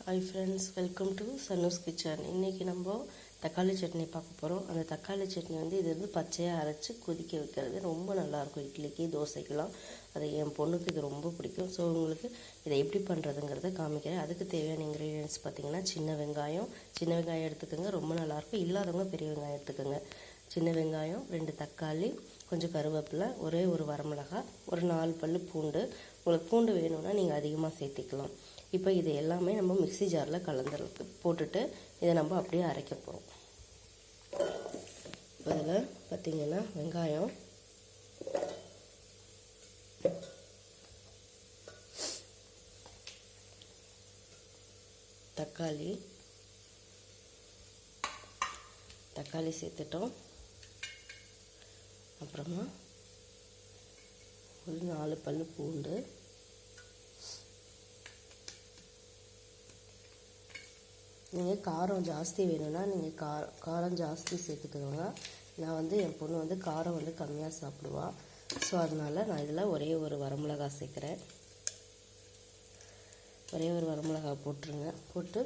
Hi friends, welcome to Sannu's kitchen. இன்றைக்கி நம்ம தக்காளி சட்னி பார்க்க போகிறோம். அந்த தக்காளி சட்னி இது பச்சையாக அரைச்சி கொதிக்க வைக்கிறது ரொம்ப நல்லாயிருக்கும். இட்லிக்கு, தோசைக்கெலாம் அது என் பொண்ணுக்கு இது ரொம்ப பிடிக்கும். ஸோ உங்களுக்கு இதை எப்படி பண்ணுறதுங்கிறத காமிக்கிறேன். அதுக்கு தேவையான இன்க்ரீடியன்ட்ஸ் பார்த்திங்கன்னா, சின்ன வெங்காயம் எடுத்துக்கோங்க, ரொம்ப நல்லாயிருக்கும். இல்லாதவங்க பெரிய வெங்காயம் எடுத்துக்கோங்க. சின்ன வெங்காயம், 2 தக்காளி, கொஞ்சம் கருவேப்பிலை, ஒரே ஒரு வரமிளகாய், ஒரு 4 பல் பூண்டு. உங்களுக்கு பூண்டு வேணும்னா நீங்கள் அதிகமாக சேர்த்திக்கலாம். இப்போ இது எல்லாமே நம்ம மிக்ஸி ஜாரில் போட்டுட்டு இதை நம்ம அப்படியே அரைக்க போகிறோம். இப்போ இதில் பார்த்திங்கன்னா வெங்காயம், தக்காளி சேர்த்துட்டோம். அப்புறமா ஒரு 4 பல் பூண்டு, நீங்கள் காரம் ஜாஸ்தி வேணும்னா நீங்கள் காரம் ஜாஸ்தி சேர்த்துக்கோங்க. நான் என் பொண்ணு காரம் கம்மியாக சாப்பிடுவாள். ஸோ அதனால் நான் இதில் ஒரே ஒரு வரமிளகாய் சேர்க்குறேன். ஒரே ஒரு வரமிளகாய் போட்டுருங்க. போட்டு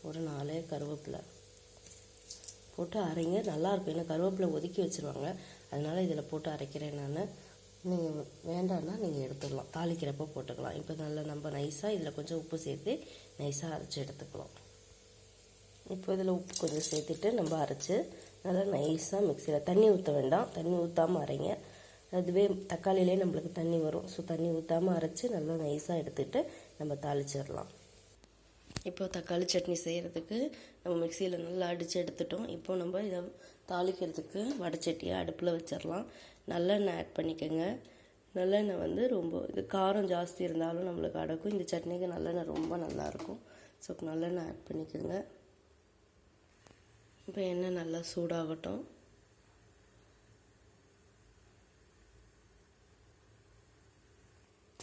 ஒரு 4 கருவேப்பிலை போட்டு அரைங்க. நல்லாயிருக்கும். ஏன்னா கருவேப்பிலை ஒதுக்கி வச்சுருவாங்க, அதனால் இதில் போட்டு அரைக்கிறேன் நான். நீங்கள் வேண்டாம்னா நீங்கள் எடுத்துக்கலாம், தாளிக்கிறப்போ போட்டுக்கலாம். இப்போ நல்லா நம்ம நைஸாக இதில் கொஞ்சம் உப்பு சேர்த்து நைஸாக அரைச்சி எடுத்துக்கலாம். இப்போ இதில் உப்பு கொஞ்சம் சேர்த்துட்டு நம்ம அரைச்சி நல்லா நைஸாக மிக்சியில், தண்ணி ஊற்ற வேண்டாம், தண்ணி ஊற்றாமல் அரைங்க. அதுவே தக்காளியிலே நம்மளுக்கு தண்ணி வரும். ஸோ தண்ணி ஊற்றாமல் அரைச்சி நல்லா நைஸாக எடுத்துகிட்டு நம்ம தாளிச்சிடலாம். இப்போ தக்காளி சட்னி செய்கிறதுக்கு நம்ம மிக்சியில் நல்லா அடித்து எடுத்துட்டோம். இப்போ நம்ம இதை தாளிக்கிறதுக்கு வடைச்சட்டியை அடுப்பில் வச்சிடலாம். நல்லெண்ணெய் ஆட் பண்ணிக்கோங்க. நல்லெண்ணெய் ரொம்ப இது காரம் ஜாஸ்தி இருந்தாலும் நம்மளுக்கு அடக்கும். இந்த சட்னிக்கு நல்லெண்ணெய் ரொம்ப நல்லாயிருக்கும். ஸோ நல்லெண்ணெய் ஆட் பண்ணிக்கோங்க. இப்போ எண்ணெய் நல்லா சூடாகட்டும்.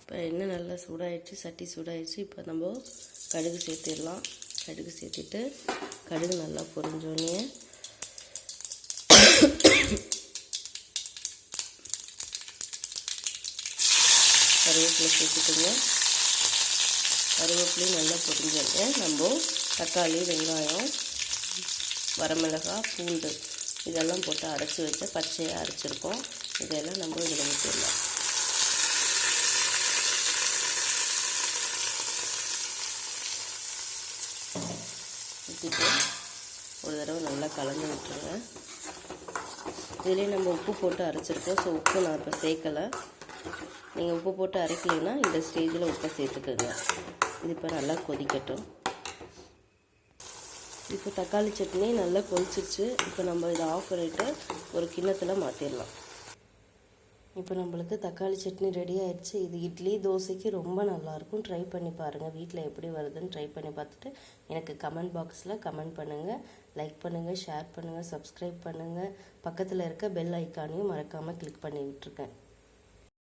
இப்போ எண்ணெய் நல்லா சூடாயிடுச்சு, சட்டி சூடாயிடுச்சு. இப்போ நம்ம கடுகு சேர்த்திடலாம். கடுகு சேர்த்துட்டு கடுகு நல்லா பொரிஞ்சோடனே கருவேப்பிலை சேர்த்துக்கோங்க. கருவேப்பிலையும் நல்லா பொரிஞ்சோடனே நம்ம தக்காளி, வெங்காயம், வரமிளகாய், பூண்டு இதெல்லாம் போட்டு அரைச்சி வச்ச பச்சையாக அரைச்சிருக்கோம். இதெல்லாம் நம்ம இதில் ஊற்றிடலாம். ஊற்றிட்டு ஒரு தடவை நல்லா கலந்து விட்டுருங்க. இதிலே நம்ம உப்பு போட்டு அரைச்சிருக்கோம். ஸோ உப்பு நான் இப்போ சேர்க்கலை. நீங்கள் உப்பு போட்டு அரைக்கலைன்னா இந்த ஸ்டேஜில் உப்பை சேர்த்துக்குங்க. இது இப்போ நல்லா கொதிக்கட்டும். இப்போ தக்காளி சட்னி நல்லா கொதிச்சிருச்சு. இப்போ நம்ம இதை ஆஃப் பண்ணிவிட்டு ஒரு கிண்ணத்தில் மாற்றிடலாம். இப்போ நம்மளுக்கு தக்காளி சட்னி ரெடி ஆயிடுச்சு. இது இட்லி, தோசைக்கு ரொம்ப நல்லாயிருக்கும். ட்ரை பண்ணி பாருங்கள். வீட்டில் எப்படி வருதுன்னு ட்ரை பண்ணி பார்த்துட்டு எனக்கு கமெண்ட் பாக்ஸில் கமெண்ட் பண்ணுங்கள். லைக் பண்ணுங்கள், ஷேர் பண்ணுங்கள், சப்ஸ்கிரைப் பண்ணுங்கள். பக்கத்தில் இருக்க பெல் ஐக்கானையும் மறக்காமல் கிளிக் பண்ணி விட்டுருக்கேன்.